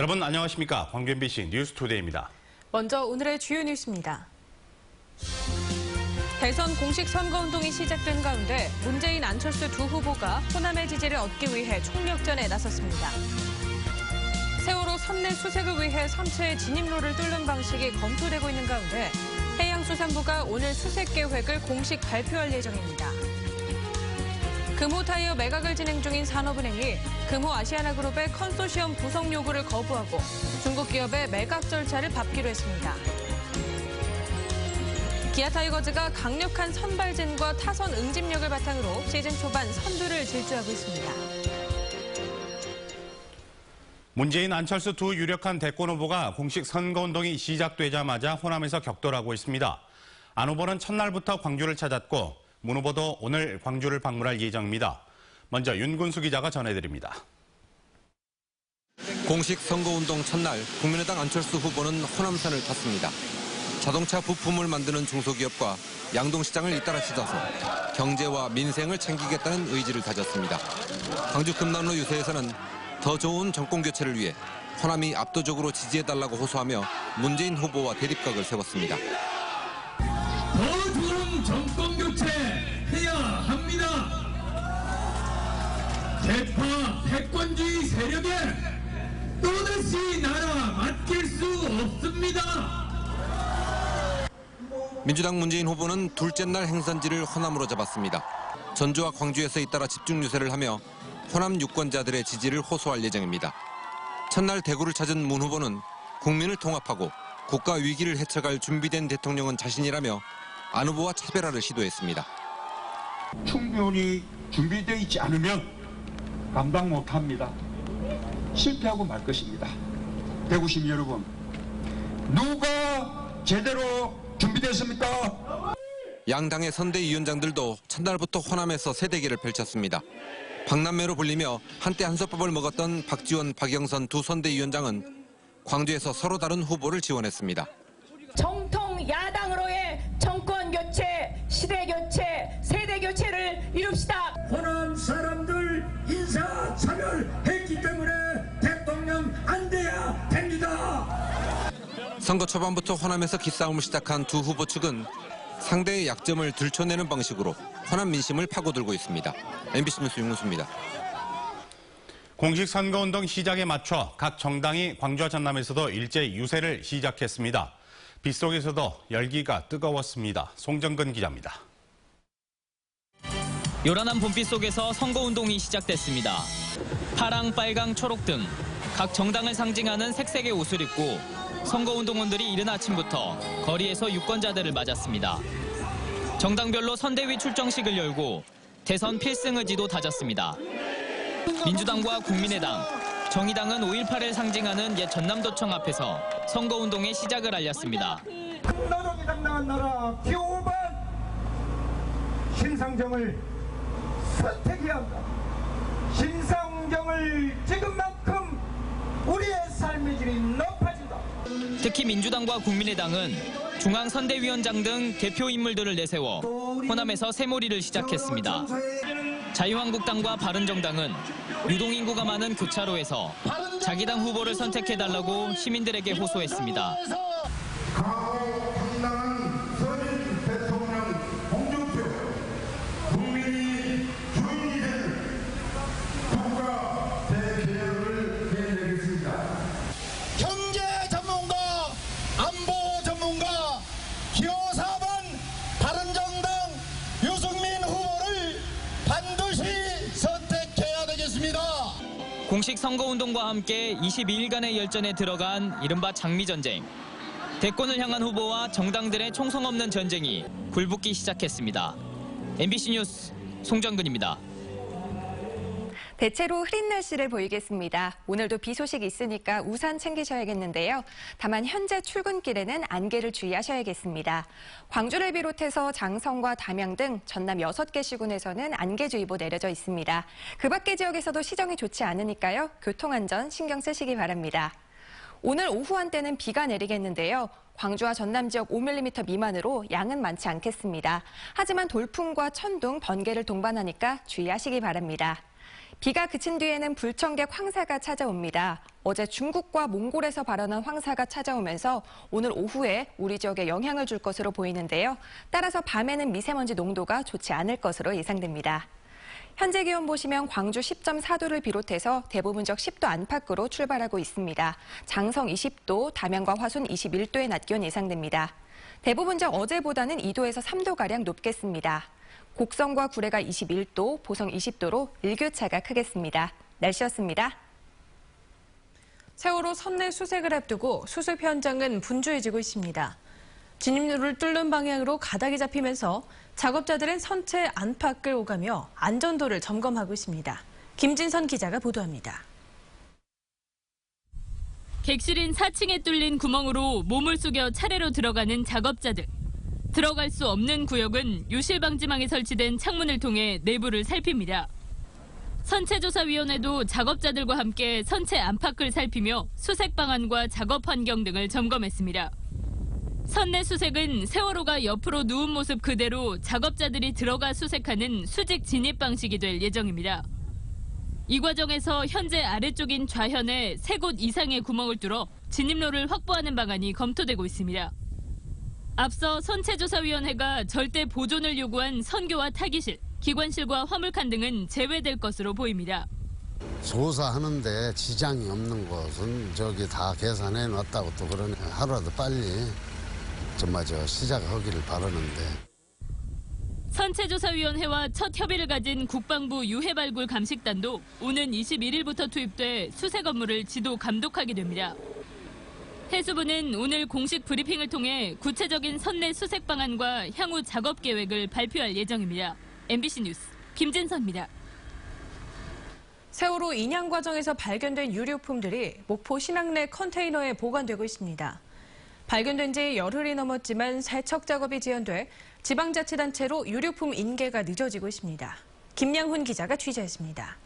여러분 안녕하십니까? 광주 MBC 뉴스투데이입니다. 먼저 오늘의 주요 뉴스입니다. 대선 공식 선거운동이 시작된 가운데 문재인, 안철수 두 후보가 호남의 지지를 얻기 위해 총력전에 나섰습니다. 세월호 선내 수색을 위해 삼처의 진입로를 뚫는 방식이 검토되고 있는 가운데 해양수산부가 오늘 수색 계획을 공식 발표할 예정입니다. 금호타이어 매각을 진행 중인 산업은행이 금호아시아나그룹의 컨소시엄 구성 요구를 거부하고 중국 기업의 매각 절차를 밟기로 했습니다. 기아타이거즈가 강력한 선발진과 타선 응집력을 바탕으로 시즌 초반 선두를 질주하고 있습니다. 문재인, 안철수 두 유력한 대권 후보가 공식 선거운동이 시작되자마자 호남에서 격돌하고 있습니다. 안 후보는 첫날부터 광주를 찾았고 문 후보도 오늘 광주를 방문할 예정입니다. 먼저 윤근수 기자가 전해드립니다. 공식 선거운동 첫날 국민의당 안철수 후보는 호남산을 탔습니다. 자동차 부품을 만드는 중소기업과 양동시장을 잇따라 씻어서 경제와 민생을 챙기겠다는 의지를 다졌습니다. 광주 금남로 유세에서는 더 좋은 정권교체를 위해 호남이 압도적으로 지지해달라고 호소하며 문재인 후보와 대립각을 세웠습니다. 더 좋은 정권교체 해야 합니다. 대파 패권주의 세력에 또다시 나라 맡길 수 없습니다. 민주당 문재인 후보는 둘째 날 행선지를 호남으로 잡았습니다. 전주와 광주에서 잇따라 집중 유세를 하며 호남 유권자들의 지지를 호소할 예정입니다. 첫날 대구를 찾은 문 후보는 국민을 통합하고 국가 위기를 헤쳐갈 준비된 대통령은 자신이라며 안 후보와 차별화를 시도했습니다. 충분히 준비되어 있지 않으면 감당 못합니다. 실패하고 말 것입니다. 대구 시민 여러분, 누가 제대로 준비됐습니까? 양당의 선대위원장들도 첫날부터 호남에서 새대기를 펼쳤습니다. 박남매로 불리며 한때 한솥밥을 먹었던 박지원, 박영선 두 선대위원장은 광주에서 서로 다른 후보를 지원했습니다. 정통 야당으로의 정권교체, 시대교체, 세대교체를 이룹시다. 호남 사람들 인사차별했기 때문에 대통령 안 돼야 됩니다. 선거 초반부터 호남에서 기싸움을 시작한 두 후보 측은 상대의 약점을 들춰내는 방식으로 호남 민심을 파고들고 있습니다. MBC 뉴스 윤근수입니다. 공식 선거운동 시작에 맞춰 각 정당이 광주와 전남에서도 일제 유세를 시작했습니다. 빗속에서도 열기가 뜨거웠습니다. 송정근 기자입니다. 요란한 봄빛 속에서 선거운동이 시작됐습니다. 파랑, 빨강, 초록 등 각 정당을 상징하는 색색의 옷을 입고 선거운동원들이 이른 아침부터 거리에서 유권자들을 맞았습니다. 정당별로 선대위 출정식을 열고 대선 필승 의지도 다졌습니다. 민주당과 국민의당, 정의당은 5.18을 상징하는 옛 전남도청 앞에서 선거운동의 시작을 알렸습니다. 나라기 당당한 나라 기호반 심상정을 선택해야 한다. 심상정을 지금만큼 우리의 삶의 질이 높아진다. 특히 민주당과 국민의당은 중앙선대위원장 등 대표 인물들을 내세워 호남에서 새몰이를 시작했습니다. 자유한국당과 바른정당은 유동인구가 많은 교차로에서 자기 당 후보를 선택해달라고 시민들에게 호소했습니다. 강하고 당당한 선임 대통령 홍준표, 국민이 주인이 되는 국가 대계획을 내내겠습니다. 경제 전문가, 안보 전문가, 기호 4번 바른정당 유승민 후보를 반드시 선택해야 되겠습니다. 공식 선거운동과 함께 22일간의 열전에 들어간 이른바 장미전쟁. 대권을 향한 후보와 정당들의 총성 없는 전쟁이 굴붙기 시작했습니다. MBC 뉴스 송정근입니다. 대체로 흐린 날씨를 보이겠습니다. 오늘도 비 소식이 있으니까 우산 챙기셔야겠는데요. 다만 현재 출근길에는 안개를 주의하셔야겠습니다. 광주를 비롯해서 장성과 담양 등 전남 6개 시군에서는 안개주의보 내려져 있습니다. 그 밖의 지역에서도 시정이 좋지 않으니까요. 교통안전 신경 쓰시기 바랍니다. 오늘 오후 한때는 비가 내리겠는데요. 광주와 전남 지역 5mm 미만으로 양은 많지 않겠습니다. 하지만 돌풍과 천둥, 번개를 동반하니까 주의하시기 바랍니다. 비가 그친 뒤에는 불청객 황사가 찾아옵니다. 어제 중국과 몽골에서 발현한 황사가 찾아오면서 오늘 오후에 우리 지역에 영향을 줄 것으로 보이는데요. 따라서 밤에는 미세먼지 농도가 좋지 않을 것으로 예상됩니다. 현재 기온 보시면 광주 10.4도를 비롯해서 대부분 지역 10도 안팎으로 출발하고 있습니다. 장성 20도, 담양과 화순 21도의 낮 기온 예상됩니다. 대부분 지역 어제보다는 2도에서 3도가량 높겠습니다. 곡성과 구례가 21도, 보성 20도로 일교차가 크겠습니다. 날씨였습니다. 세월호 선내 수색을 앞두고 수습 현장은 분주해지고 있습니다. 진입로를 뚫는 방향으로 가닥이 잡히면서 작업자들은 선체 안팎을 오가며 안전도를 점검하고 있습니다. 김진선 기자가 보도합니다. 객실인 4층에 뚫린 구멍으로 몸을 숙여 차례로 들어가는 작업자들. 들어갈 수 없는 구역은 유실방지망에 설치된 창문을 통해 내부를 살핍니다. 선체조사위원회도 작업자들과 함께 선체 안팎을 살피며 수색 방안과 작업 환경 등을 점검했습니다. 선내 수색은 세월호가 옆으로 누운 모습 그대로 작업자들이 들어가 수색하는 수직 진입 방식이 될 예정입니다. 이 과정에서 현재 아래쪽인 좌현에 3곳 이상의 구멍을 뚫어 진입로를 확보하는 방안이 검토되고 있습니다. 앞서 선체조사위원회가 절대 보존을 요구한 선교와 타기실, 기관실과 화물칸 등은 제외될 것으로 보입니다. 조사하는데 지장이 없는 것은 저기 다 계산해 놨다고 또 그러네. 하루라도 빨리 정말 시작하기를 바라는데. 선체조사위원회와 첫 협의를 가진 국방부 유해발굴 감식단도 오는 21일부터 투입돼 수색 업무를 지도 감독하게 됩니다. 해수부는 오늘 공식 브리핑을 통해 구체적인 선내 수색 방안과 향후 작업 계획을 발표할 예정입니다. MBC 뉴스 김진선입니다. 세월호 인양 과정에서 발견된 유류품들이 목포 신항내 컨테이너에 보관되고 있습니다. 발견된 지 열흘이 넘었지만 세척 작업이 지연돼 지방자치단체로 유류품 인계가 늦어지고 있습니다. 김양훈 기자가 취재했습니다.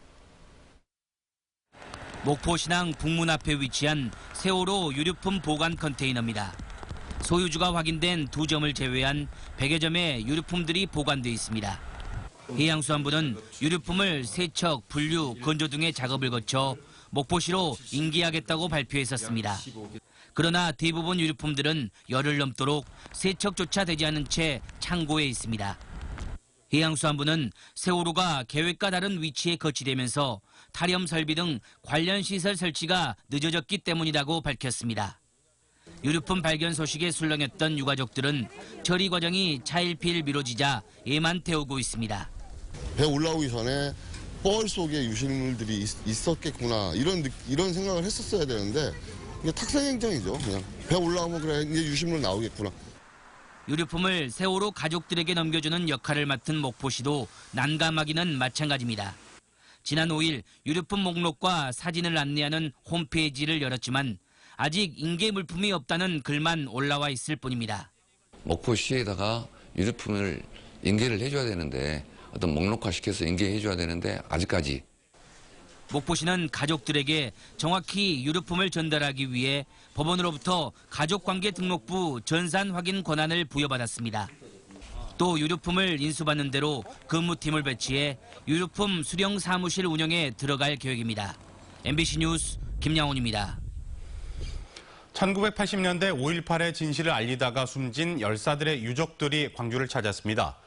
목포신항 북문 앞에 위치한 세월호 유류품 보관 컨테이너입니다. 소유주가 확인된 2점을 제외한 100여 점의 유류품들이 보관돼 있습니다. 해양수산부는 유류품을 세척, 분류, 건조 등의 작업을 거쳐 목포시로 인계하겠다고 발표했었습니다. 그러나 대부분 유류품들은 열흘 넘도록 세척조차 되지 않은 채 창고에 있습니다. 해양수산부는 세월호가 계획과 다른 위치에 거치되면서 탈염 설비 등 관련 시설 설치가 늦어졌기 때문이라고 밝혔습니다. 유류품 발견 소식에 술렁였던 유가족들은 처리 과정이 차일피일 미뤄지자 애만 태우고 있습니다. 배 올라오기 전에 뻘 속에 유실물들이 있었겠구나 이런 생각을 했었어야 되는데 이게 탁생행정이죠. 그냥 배 올라오면 그래 이제 유실물 나오겠구나. 유류품을 세월호 가족들에게 넘겨주는 역할을 맡은 목포시도 난감하기는 마찬가지입니다. 지난 5일 유류품 목록과 사진을 안내하는 홈페이지를 열었지만 아직 인계 물품이 없다는 글만 올라와 있을 뿐입니다. 목포시에다가 유류품을 인계를 해줘야 되는데 어떤 목록화시켜서 인계해줘야 되는데 아직까지. 목포시는 가족들에게 정확히 유류품을 전달하기 위해 법원으로부터 가족관계 등록부 전산 확인 권한을 부여받았습니다. 또 유류품을 인수받는 대로 근무팀을 배치해 유류품 수령 사무실 운영에 들어갈 계획입니다. MBC 뉴스 김양훈입니다. 1980년대 5.18의 진실을 알리다가 숨진 열사들의 유족들이 광주를 찾았습니다.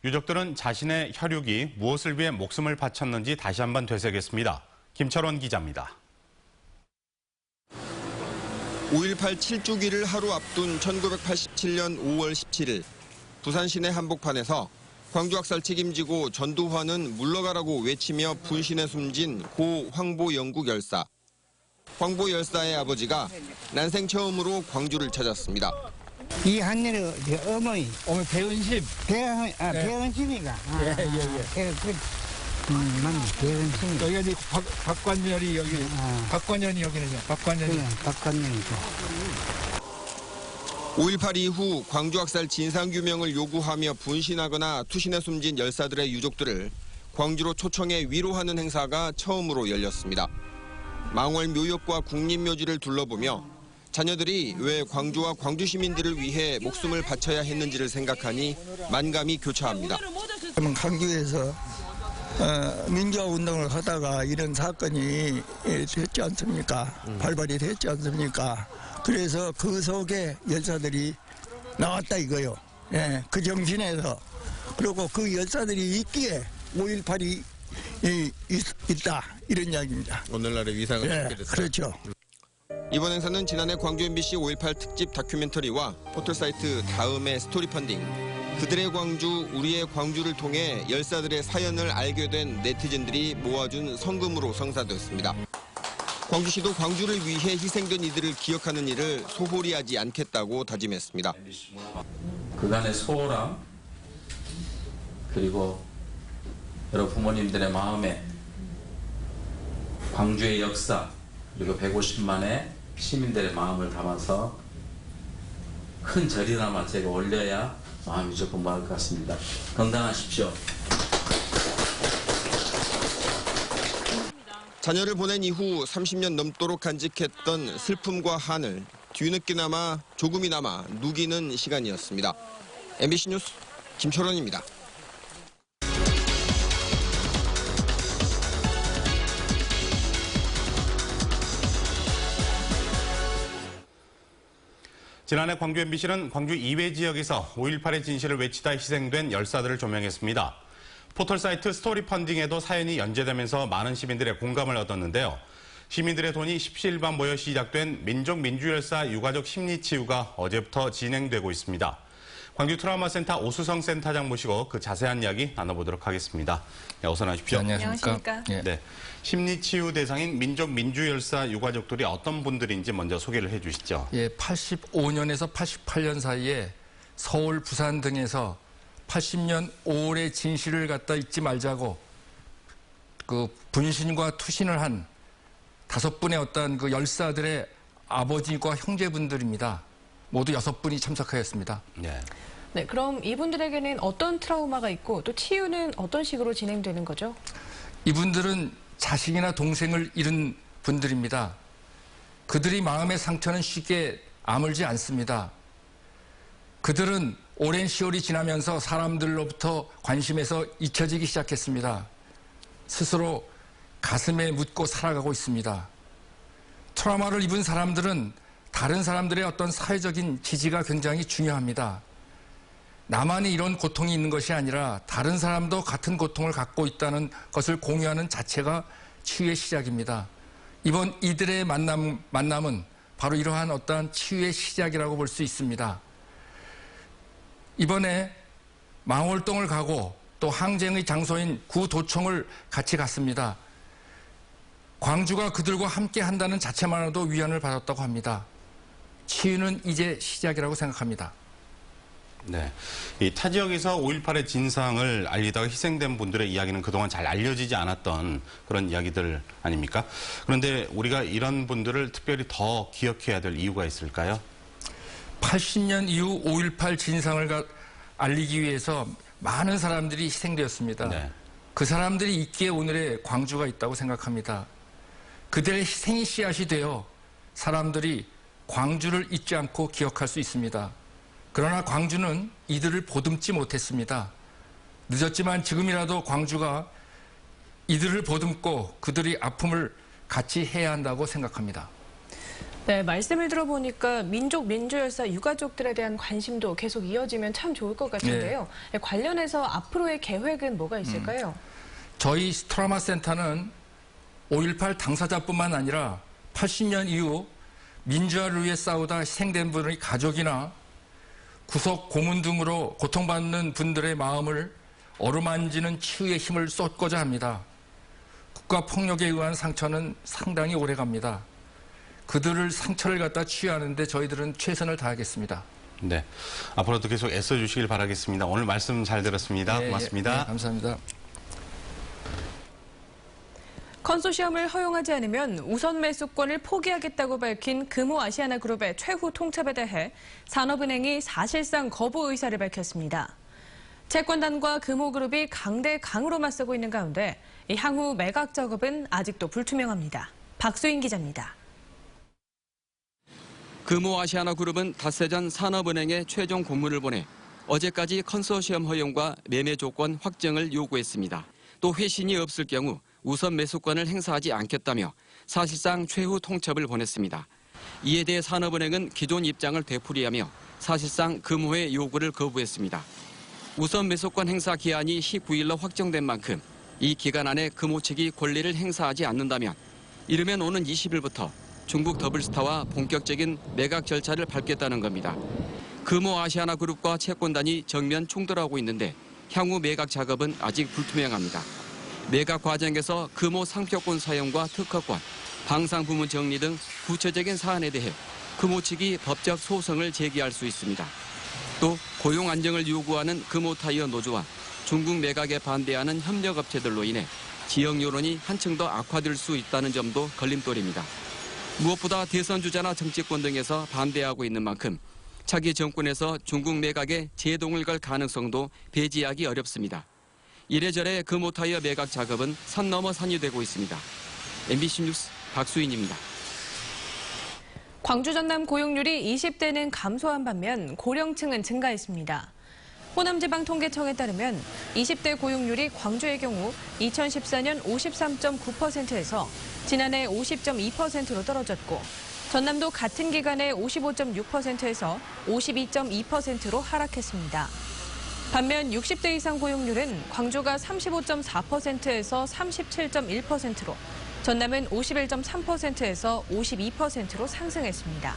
유족들은 자신의 혈육이 무엇을 위해 목숨을 바쳤는지 다시 한번 되새겼습니다. 김철원 기자입니다. 5.18 7주기를 하루 앞둔 1987년 5월 17일 부산 시내 한복판에서 광주 학살 책임지고 전두환은 물러가라고 외치며 분신해 숨진 고 황보 영국 열사. 황보 열사의 아버지가 난생 처음으로 광주를 찾았습니다. 이 한년의 어머니 배은심. 배은심이가. 배은심. 여기가 이제 박관열이 여기. 박관열이 여기는요. 박관열이죠. 5.18 이후 광주 학살 진상규명을 요구하며 분신하거나 투신해 숨진 열사들의 유족들을 광주로 초청해 위로하는 행사가 처음으로 열렸습니다. 망월 묘역과 국립묘지를 둘러보며 자녀들이 왜 광주와 광주 시민들을 위해 목숨을 바쳐야 했는지를 생각하니 만감이 교차합니다. 광주에서 민주화운동을 하다가 이런 사건이 됐지 않습니까? 발발이 됐지 않습니까? 그래서 그 속에 열사들이 나왔다 이거요. 예, 그 정신에서. 그리고 그 열사들이 있기에 5.18이 있다 이런 이야기입니다. 오늘날의 위상을 예, 그렇죠. 이번 행사는 지난해 광주 MBC 5.18 특집 다큐멘터리와 포털사이트 다음의 스토리 펀딩, 그들의 광주, 우리의 광주를 통해 열사들의 사연을 알게 된 네티즌들이 모아준 성금으로 성사되었습니다. 광주시도 광주를 위해 희생된 이들을 기억하는 일을 소홀히 하지 않겠다고 다짐했습니다. 그간의 소홀함, 그리고 여러 부모님들의 마음에 광주의 역사, 그리고 150만의 시민들의 마음을 담아서 큰 절이나마 제가 올려야 마음이 조금 모을 것 같습니다. 건강하십시오. 자녀를 보낸 이후 30년 넘도록 간직했던 슬픔과 한을 뒤늦게나마 조금이나마 누기는 시간이었습니다. MBC 뉴스 김철원입니다. 지난해 광주 MBC는 광주 이외 지역에서 5.18의 진실을 외치다 희생된 열사들을 조명했습니다. 포털사이트 스토리 펀딩에도 사연이 연재되면서 많은 시민들의 공감을 얻었는데요. 시민들의 돈이 십시일반 모여 시작된 민족민주열사 유가족 심리치유가 어제부터 진행되고 있습니다. 광주 트라우마센터 오수성 센터장 모시고 그 자세한 이야기 나눠보도록 하겠습니다. 네, 어서 나오십시오. 안녕하십니까. 네, 심리치유 대상인 민족민주열사 유가족들이 어떤 분들인지 먼저 소개를 해주시죠. 예, 85년에서 88년 사이에 서울, 부산 등에서 80년 5월의 진실을 갖다 잊지 말자고 그 분신과 투신을 한 5분의 어떤 그 열사들의 아버지과 형제분들입니다. 모두 6분이 참석하였습니다. 네, 그럼 이분들에게는 어떤 트라우마가 있고 또 치유는 어떤 식으로 진행되는 거죠? 이분들은 자식이나 동생을 잃은 분들입니다. 그들이 마음의 상처는 쉽게 아물지 않습니다. 그들은 오랜 시월이 지나면서 사람들로부터 관심에서 잊혀지기 시작했습니다. 스스로 가슴에 묻고 살아가고 있습니다. 트라우마를 입은 사람들은 다른 사람들의 어떤 사회적인 지지가 굉장히 중요합니다. 나만이 이런 고통이 있는 것이 아니라 다른 사람도 같은 고통을 갖고 있다는 것을 공유하는 자체가 치유의 시작입니다. 이번 이들의 만남은 바로 이러한 어떠한 치유의 시작이라고 볼 수 있습니다. 이번에 망월동을 가고 또 항쟁의 장소인 구도청을 같이 갔습니다. 광주가 그들과 함께 한다는 자체만으로도 위안을 받았다고 합니다. 치유는 이제 시작이라고 생각합니다. 네, 이 타 지역에서 5.18의 진상을 알리다가 희생된 분들의 이야기는 그동안 잘 알려지지 않았던 그런 이야기들 아닙니까? 그런데 우리가 이런 분들을 특별히 더 기억해야 될 이유가 있을까요? 80년 이후 5.18 진상을 알리기 위해서 많은 사람들이 희생되었습니다. 네. 그 사람들이 있기에 오늘의 광주가 있다고 생각합니다. 그들의 희생이 씨앗이 되어 사람들이 광주를 잊지 않고 기억할 수 있습니다. 그러나 광주는 이들을 보듬지 못했습니다. 늦었지만 지금이라도 광주가 이들을 보듬고 그들의 아픔을 같이 해야 한다고 생각합니다. 네, 말씀을 들어보니까 민족민주열사 유가족들에 대한 관심도 계속 이어지면 참 좋을 것 같은데요. 네, 관련해서 앞으로의 계획은 뭐가 있을까요? 저희 트라우마 센터는 5.18 당사자뿐만 아니라 80년 이후 민주화를 위해 싸우다 희생된 분의 가족이나 구속 고문 등으로 고통받는 분들의 마음을 어루만지는 치유의 힘을 쏟고자 합니다. 국가폭력에 의한 상처는 상당히 오래갑니다. 그들을 상처를 갖다 치유하는데 저희들은 최선을 다하겠습니다. 네, 앞으로도 계속 애써주시길 바라겠습니다. 오늘 말씀 잘 들었습니다. 고맙습니다. 네, 감사합니다. 컨소시엄을 허용하지 않으면 우선 매수권을 포기하겠다고 밝힌 금호 아시아나그룹의 최후 통첩에 대해 산업은행이 사실상 거부 의사를 밝혔습니다. 채권단과 금호그룹이 강대강으로 맞서고 있는 가운데 향후 매각 작업은 아직도 불투명합니다. 박수인 기자입니다. 금호 아시아나그룹은 닷새 전 산업은행에 최종 공문을 보내 어제까지 컨소시엄 허용과 매매 조건 확정을 요구했습니다. 또 회신이 없을 경우 우선 매수권을 행사하지 않겠다며 사실상 최후 통첩을 보냈습니다. 이에 대해 산업은행은 기존 입장을 되풀이하며 사실상 금호의 요구를 거부했습니다. 우선 매수권 행사 기한이 19일로 확정된 만큼 이 기간 안에 금호 측이 권리를 행사하지 않는다면 이르면 오는 20일부터 중국 더블스타와 본격적인 매각 절차를 밟겠다는 겁니다. 금호 아시아나그룹과 채권단이 정면 충돌하고 있는데 향후 매각 작업은 아직 불투명합니다. 매각 과정에서 금호 상표권 사용과 특허권, 방산부문 정리 등 구체적인 사안에 대해 금호 측이 법적 소송을 제기할 수 있습니다. 또 고용 안정을 요구하는 금호타이어 노조와 중국 매각에 반대하는 협력업체들로 인해 지역 여론이 한층 더 악화될 수 있다는 점도 걸림돌입니다. 무엇보다 대선 주자나 정치권 등에서 반대하고 있는 만큼 차기 정권에서 중국 매각에 제동을 걸 가능성도 배제하기 어렵습니다. 이래저래 금호타이어 매각 작업은 산 넘어 산이 되고 있습니다. MBC 뉴스 박수인입니다. 광주 전남 고용률이 20대는 감소한 반면 고령층은 증가했습니다. 호남지방통계청에 따르면 20대 고용률이 광주의 경우 2014년 53.9%에서 지난해 50.2%로 떨어졌고 전남도 같은 기간에 55.6%에서 52.2%로 하락했습니다. 반면 60대 이상 고용률은 광주가 35.4%에서 37.1%로 전남은 51.3%에서 52%로 상승했습니다.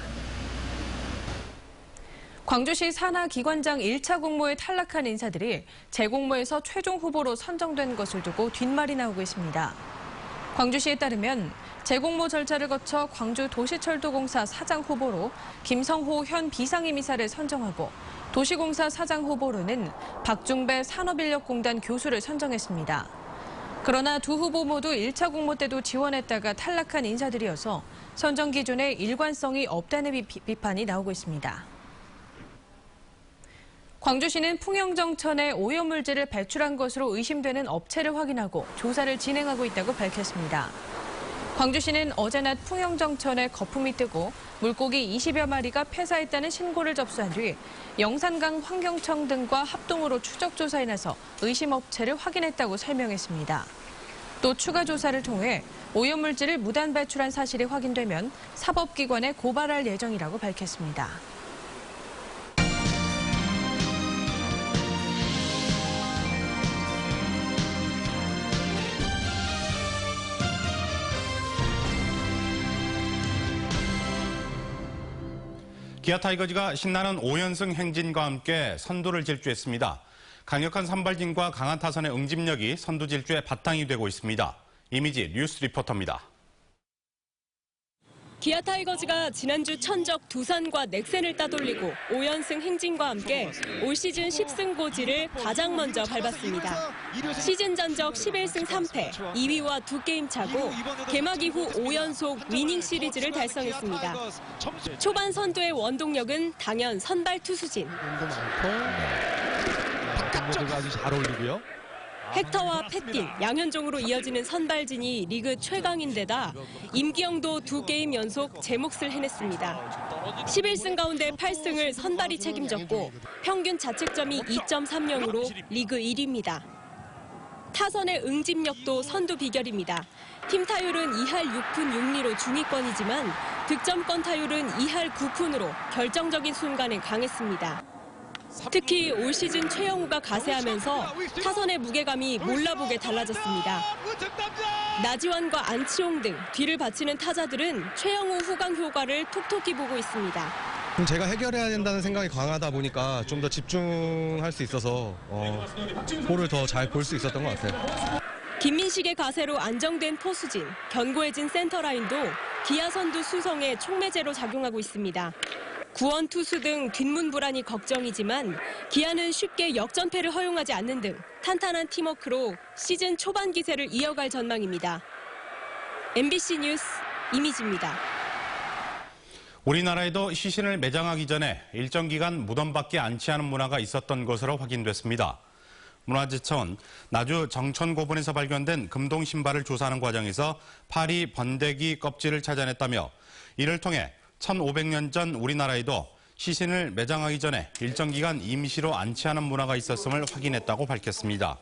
광주시 산하기관장 1차 공모에 탈락한 인사들이 재공모에서 최종 후보로 선정된 것을 두고 뒷말이 나오고 있습니다. 광주시에 따르면 재공모 절차를 거쳐 광주 도시철도공사 사장 후보로 김성호 현 비상임이사를 선정하고 도시공사 사장 후보로는 박중배 산업인력공단 교수를 선정했습니다. 그러나 두 후보 모두 1차 공모 때도 지원했다가 탈락한 인사들이어서 선정 기준에 일관성이 없다는 비판이 나오고 있습니다. 광주시는 풍영정천에 오염물질을 배출한 것으로 의심되는 업체를 확인하고 조사를 진행하고 있다고 밝혔습니다. 광주시는 어제 낮 풍영정천에 거품이 뜨고 물고기 20여 마리가 폐사했다는 신고를 접수한 뒤 영산강 환경청 등과 합동으로 추적 조사에 나서 의심 업체를 확인했다고 설명했습니다. 또 추가 조사를 통해 오염물질을 무단 배출한 사실이 확인되면 사법기관에 고발할 예정이라고 밝혔습니다. 기아 타이거즈가 신나는 5연승 행진과 함께 선두를 질주했습니다. 강력한 선발진과 강한 타선의 응집력이 선두 질주의 바탕이 되고 있습니다. 이미지 뉴스 리포터입니다. 기아 타이거즈가 지난주 천적 두산과 넥센을 따돌리고 5연승 행진과 함께 올 시즌 10승 고지를 가장 먼저 밟았습니다. 시즌 전적 11승 3패, 2위와 2게임 차고 개막 이후 5연속 위닝 시리즈를 달성했습니다. 초반 선두의 원동력은 당연 선발 투수진. 아주 잘 어울리고요. 헥터와 패틴, 양현종으로 이어지는 선발진이 리그 최강인데다 임기영도 2게임 연속 제 몫을 해냈습니다. 11승 가운데 8승을 선발이 책임졌고 평균 자책점이 2.30으로 리그 1위입니다. 타선의 응집력도 선두 비결입니다. 팀 타율은 2할 6푼 6리로 중위권이지만 득점권 타율은 2할 9푼으로 결정적인 순간에 강했습니다. 특히 올 시즌 최영우가 가세하면서 타선의 무게감이 몰라보게 달라졌습니다. 나지완과 안치홍 등 뒤를 바치는 타자들은 최영우 후강 효과를 톡톡히 보고 있습니다. 제가 해결해야 된다는 생각이 강하다 보니까 좀 더 집중할 수 있어서 볼을 더 잘 볼 수 있었던 것 같아요. 김민식의 가세로 안정된 포수진, 견고해진 센터라인도 기아 선두 수성의 촉매제로 작용하고 있습니다. 구원 투수 등 뒷문 불안이 걱정이지만 기아는 쉽게 역전패를 허용하지 않는 등 탄탄한 팀워크로 시즌 초반 기세를 이어갈 전망입니다. MBC 뉴스 이미지입니다. 우리나라에도 시신을 매장하기 전에 일정 기간 무덤 밖에 안치하는 문화가 있었던 것으로 확인됐습니다. 문화재청은 나주 정천고분에서 발견된 금동 신발을 조사하는 과정에서 파리 번데기 껍질을 찾아냈다며 이를 통해 1500년 전 우리나라에도 시신을 매장하기 전에 일정 기간 임시로 안치하는 문화가 있었음을 확인했다고 밝혔습니다.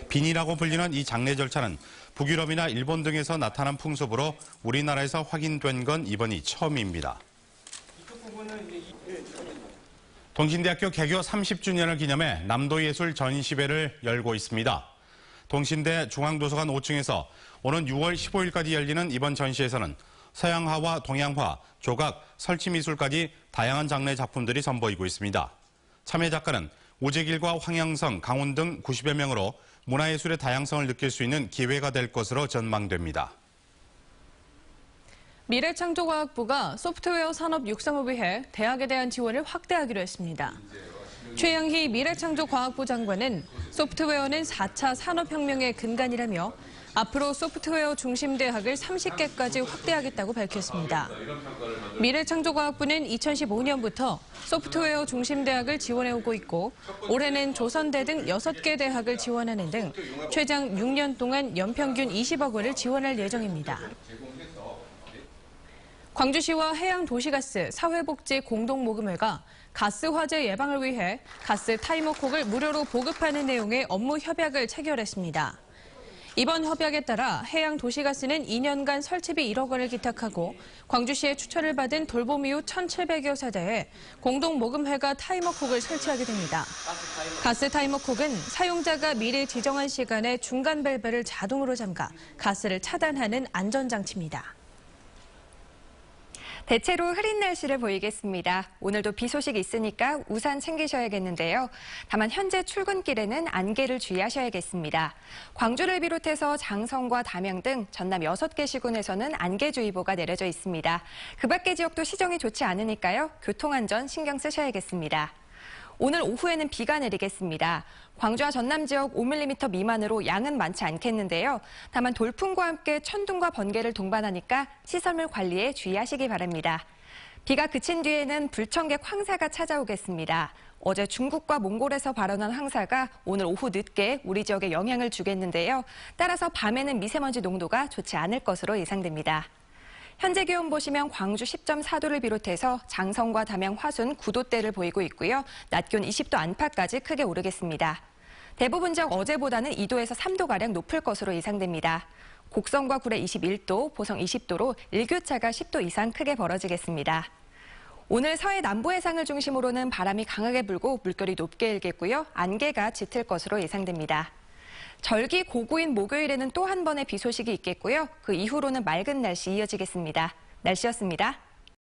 빈이라고 불리는 이 장례 절차는 북유럽이나 일본 등에서 나타난 풍습으로 우리나라에서 확인된 건 이번이 처음입니다. 동신대학교 개교 30주년을 기념해 남도예술 전시회를 열고 있습니다. 동신대 중앙도서관 5층에서 오는 6월 15일까지 열리는 이번 전시에서는 서양화와 동양화, 조각, 설치미술까지 다양한 장르의 작품들이 선보이고 있습니다. 참여 작가는 오재길과 황영성, 강훈 등 90여 명으로 문화예술의 다양성을 느낄 수 있는 기회가 될 것으로 전망됩니다. 미래창조과학부가 소프트웨어 산업 육성을 위해 대학에 대한 지원을 확대하기로 했습니다. 최영희 미래창조과학부 장관은 소프트웨어는 4차 산업혁명의 근간이라며 앞으로 소프트웨어 중심 대학을 30개까지 확대하겠다고 밝혔습니다. 미래창조과학부는 2015년부터 소프트웨어 중심 대학을 지원해오고 있고 올해는 조선대 등 6개 대학을 지원하는 등 최장 6년 동안 연평균 20억 원을 지원할 예정입니다. 광주시와 해양도시가스 사회복지 공동모금회가 가스 화재 예방을 위해 가스 타이머콕을 무료로 보급하는 내용의 업무 협약을 체결했습니다. 이번 협약에 따라 해양도시가스는 2년간 설치비 1억 원을 기탁하고 광주시의 추천을 받은 돌봄 이후 1,700여 세대에 공동모금회가 타이머콕을 설치하게 됩니다. 가스 타이머콕은 사용자가 미리 지정한 시간에 중간 밸브를 자동으로 잠가 가스를 차단하는 안전장치입니다. 대체로 흐린 날씨를 보이겠습니다. 오늘도 비 소식이 있으니까 우산 챙기셔야겠는데요. 다만 현재 출근길에는 안개를 주의하셔야겠습니다. 광주를 비롯해서 장성과 담양 등 전남 6개 시군에서는 안개주의보가 내려져 있습니다. 그 밖의 지역도 시정이 좋지 않으니까요. 교통안전 신경 쓰셔야겠습니다. 오늘 오후에는 비가 내리겠습니다. 광주와 전남 지역 5mm 미만으로 양은 많지 않겠는데요. 다만 돌풍과 함께 천둥과 번개를 동반하니까 시설물 관리에 주의하시기 바랍니다. 비가 그친 뒤에는 불청객 황사가 찾아오겠습니다. 어제 중국과 몽골에서 발원한 황사가 오늘 오후 늦게 우리 지역에 영향을 주겠는데요. 따라서 밤에는 미세먼지 농도가 좋지 않을 것으로 예상됩니다. 현재 기온 보시면 광주 10.4도를 비롯해서 장성과 담양 화순 9도대를 보이고 있고요. 낮 기온 20도 안팎까지 크게 오르겠습니다. 대부분 지역 어제보다는 2도에서 3도가량 높을 것으로 예상됩니다. 곡성과 구례 21도, 보성 20도로 일교차가 10도 이상 크게 벌어지겠습니다. 오늘 서해 남부 해상을 중심으로는 바람이 강하게 불고 물결이 높게 일겠고요. 안개가 짙을 것으로 예상됩니다. 절기 고구인 목요일에는 또 한 번의 비 소식이 있겠고요. 그 이후로는 맑은 날씨 이어지겠습니다. 날씨였습니다.